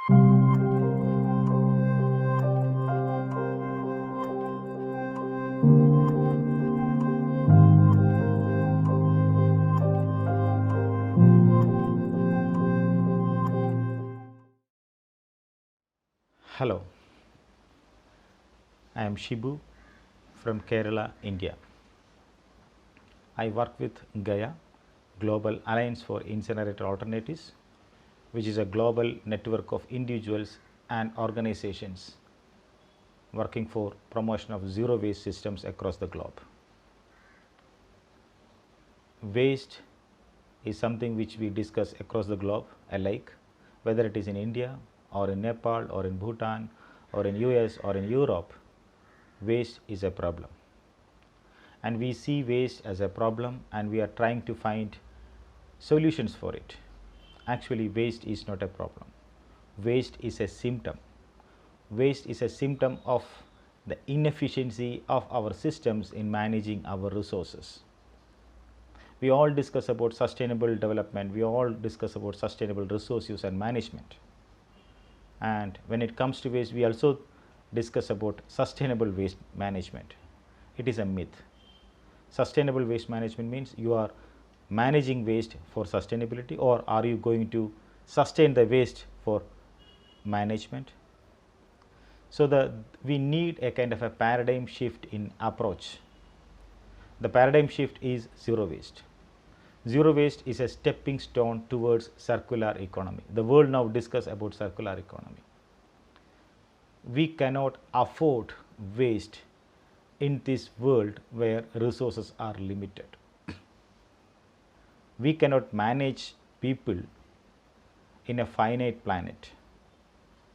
Hello, I am Shibu from Kerala, India. I work with GAIA, Global Alliance for Incinerator Alternatives, which is a global network of individuals and organizations working for promotion of zero waste systems across the globe. Waste is something which we discuss across the globe alike, whether it is in India or in Nepal or in Bhutan or in US or in Europe. Waste is a problem, and we see waste as a problem and we are trying to find solutions for it. Actually, waste is not a problem. Waste is a symptom. Waste is a symptom of the inefficiency of our systems in managing our resources. We all discuss about sustainable development, we all discuss about sustainable resource use and management. And when it comes to waste, we also discuss about sustainable waste management. It is a myth. Sustainable waste management means you are managing waste for sustainability, or are you going to sustain the waste for management? So we need a kind of a paradigm shift in approach. The paradigm shift is zero waste. Zero waste is a stepping stone towards circular economy. The world now discusses about circular economy. We cannot afford waste in this world where resources are limited. We cannot manage people in a finite planet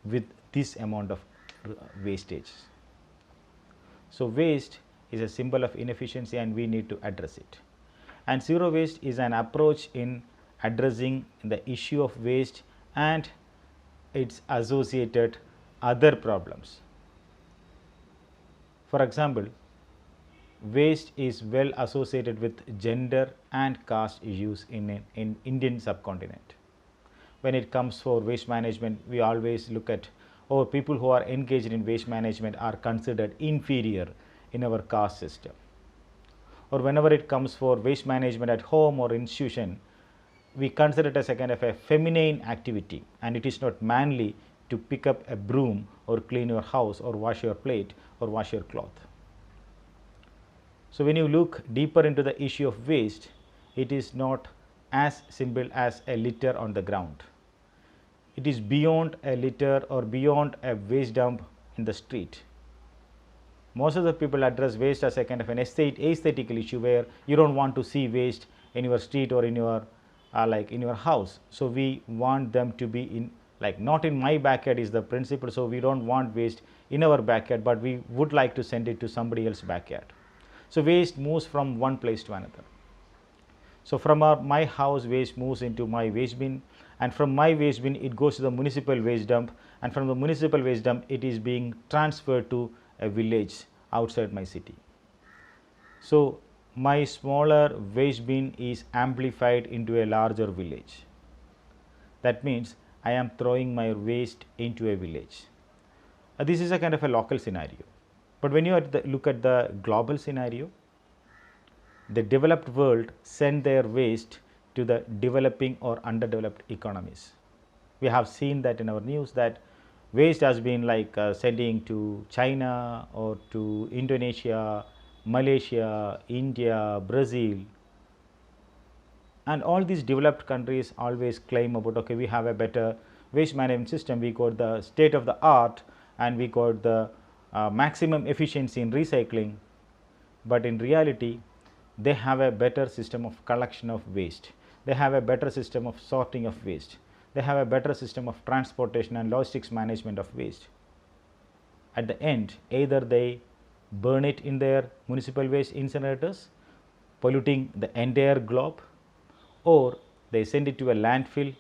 with this amount of wastage. So waste is a symbol of inefficiency and we need to address it. And zero waste is an approach in addressing the issue of waste and its associated other problems. For example, waste is well associated with gender and caste issues in Indian subcontinent. When it comes for waste management, we always look at, oh, people who are engaged in waste management are considered inferior in our caste system. Or whenever it comes for waste management at home or institution, we consider it as a kind of a feminine activity, and it is not manly to pick up a broom or clean your house or wash your plate or wash your cloth. So when you look deeper into the issue of waste, it is not as simple as a litter on the ground. It is beyond a litter or beyond a waste dump in the street. Most of the people address waste as a kind of an aesthetical issue where you don't want to see waste in your street or in your in your house. So we want them to be in, like, not in my backyard is the principle. So we don't want waste in our backyard, but we would like to send it to somebody else's backyard. So waste moves from one place to another. So from my house, waste moves into my waste bin, and from my waste bin it goes to the municipal waste dump, and from the municipal waste dump it is being transferred to a village outside my city. So my smaller waste bin is amplified into a larger village. That means I am throwing my waste into a village. This is a kind of a local scenario. But when you look at the global scenario, the developed world send their waste to the developing or underdeveloped economies. We have seen that in our news that waste has been sending to China or to Indonesia, Malaysia, India, Brazil, and all these developed countries always claim about, okay, we have a better waste management system, we got the state of the art and we got the maximum efficiency in recycling, but in reality they have a better system of collection of waste, they have a better system of sorting of waste, they have a better system of transportation and logistics management of waste. At the end, either they burn it in their municipal waste incinerators, polluting the entire globe, or they send it to a landfill,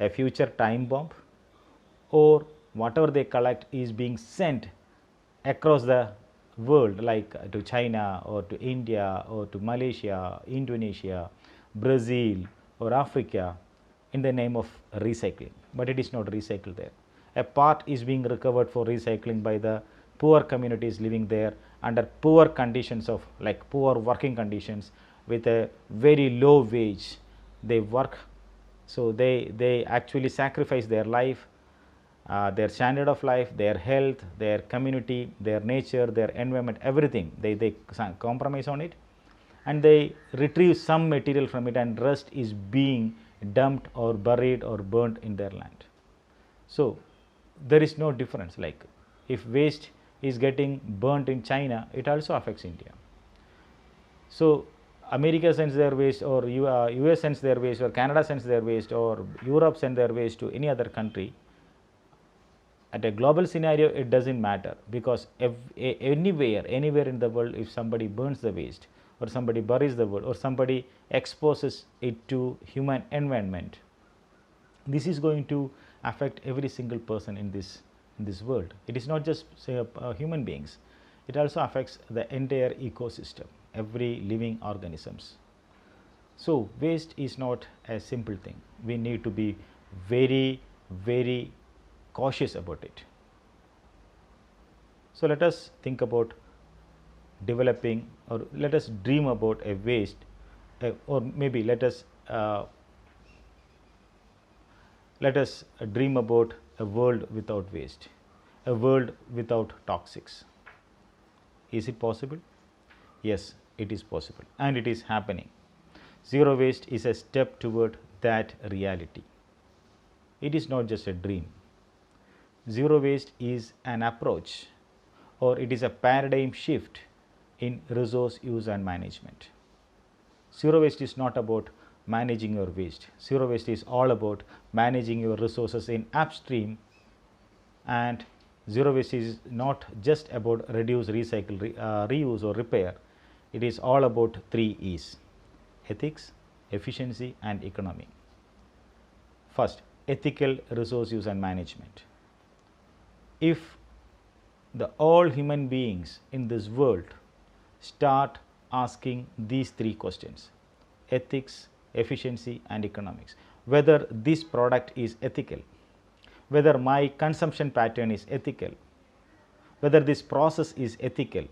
a future time bomb, or whatever they collect is being sent across the world, like to China or to India or to Malaysia, Indonesia, Brazil or Africa, in the name of recycling, but it is not recycled there. a part is being recovered for recycling by the poor communities living there under poor conditions of like poor working conditions with a very low wage. They work, so they actually sacrifice their life, their standard of life, their health, their community, their nature, their environment, everything. They compromise on it, and they retrieve some material from it, and rest is being dumped or buried or burnt in their land. So there is no difference. Like if waste is getting burnt in China, it also affects India. So America sends their waste, or US sends their waste, or Canada sends their waste, or Europe sends their waste to any other country. At a global scenario, it doesn't matter, because anywhere in the world, if somebody burns the waste, or somebody buries the wood, or somebody exposes it to human environment, this is going to affect every single person in this world. It is not just say human beings, it also affects the entire ecosystem, every living organisms. So waste is not a simple thing. We need to be very, very cautious about it. So let us think about developing, or let us dream about a waste, or maybe let us dream about a world without waste, a world without toxics. Is it possible? Yes, it is possible, and it is happening. Zero waste is a step toward that reality. It is not just a dream. Zero waste is an approach, or it is a paradigm shift in resource use and management. Zero waste is not about managing your waste. Zero waste is all about managing your resources in upstream, and zero waste is not just about reduce, recycle, reuse or repair. It is all about 3 E's: ethics, efficiency and economy. First, ethical resource use and management. If all human beings in this world start asking these 3 questions: ethics, efficiency and economics, whether this product is ethical, whether my consumption pattern is ethical, whether this process is ethical,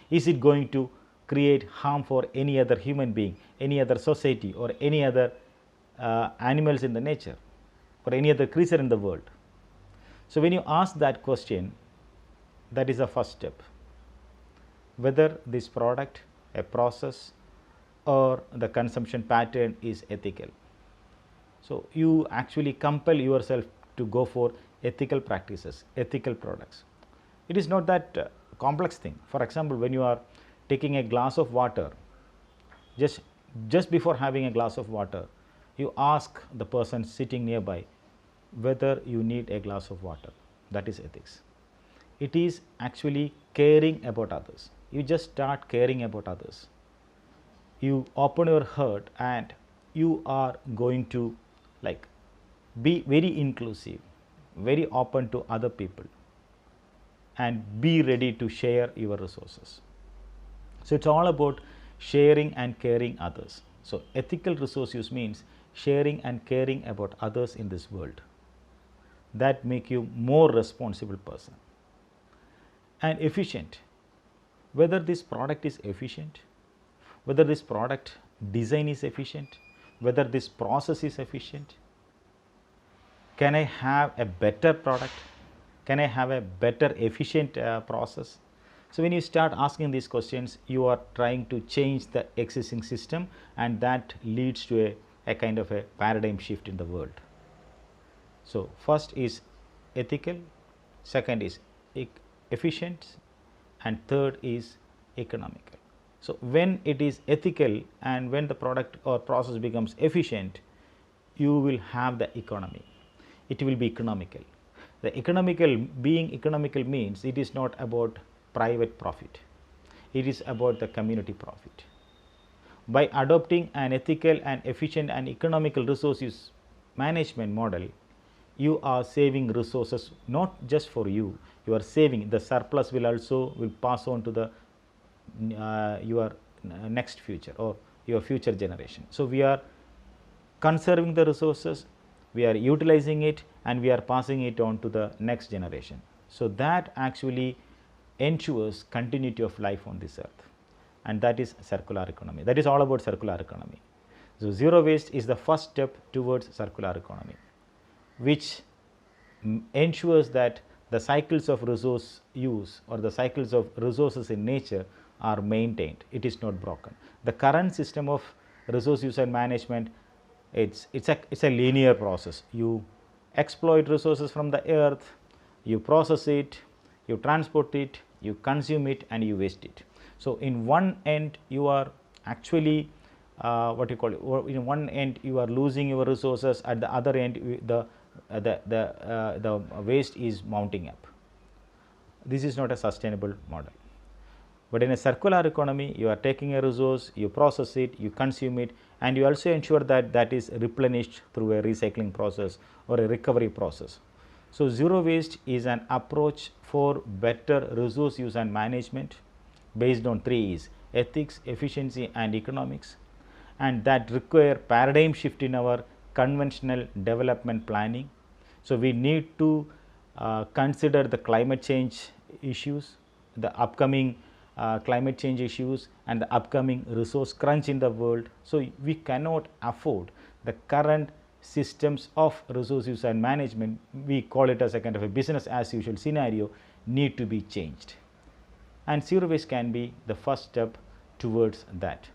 is it going to create harm for any other human being, any other society, or any other animals in the nature, or any other creature in the world. So when you ask that question, that is the first step, whether this product, a process or the consumption pattern is ethical. So you actually compel yourself to go for ethical practices, ethical products. It is not that complex thing. For example, when you are taking a glass of water, just before having a glass of water, you ask the person sitting nearby whether you need a glass of water. That is ethics. It is actually caring about others. You just start caring about others. You open your heart and you are going to like be very inclusive, very open to other people, and be ready to share your resources. So it's all about sharing and caring others. So ethical resource use means sharing and caring about others in this world. That make you more responsible person. And efficient, whether this product is efficient, whether this product design is efficient, whether this process is efficient. Can I have a better product? Can I have a better efficient process? So when you start asking these questions, you are trying to change the existing system, and that leads to a kind of a paradigm shift in the world. So first is ethical, second is efficient, and third is economical. So when it is ethical and when the product or process becomes efficient, you will have the economy. It will be economical. The economical, being economical means it is not about private profit. It is about the community profit. By adopting an ethical and efficient and economical resource use management model, you are saving resources not just for you. You are saving the surplus will pass on to the your next future or your future generation. So we are conserving the resources, we are utilizing it, and we are passing it on to the next generation. So, that actually ensures continuity of life on this earth, and that is circular economy. That is all about circular economy. So, zero waste is the first step towards circular economy, which ensures that the cycles of resource use or the cycles of resources in nature are maintained. It is not broken. The current system of resource use and management, it's a linear process. You exploit resources from the earth, you process it, you transport it, you consume it, and you waste it. So, in one end you are actually what you call it, or in one end you are losing your resources, at the other end the waste is mounting up. This is not a sustainable model. But in a circular economy, you are taking a resource, you process it, you consume it, and you also ensure that that is replenished through a recycling process or a recovery process. So, zero waste is an approach for better resource use and management based on 3 E's: ethics, efficiency, and economics, and that require paradigm shift in our conventional development planning. So, we need to consider the climate change issues, the upcoming climate change issues, and the upcoming resource crunch in the world. So, we cannot afford the current systems of resource use and management, we call it as a kind of a business as usual scenario, need to be changed, and zero waste can be the first step towards that.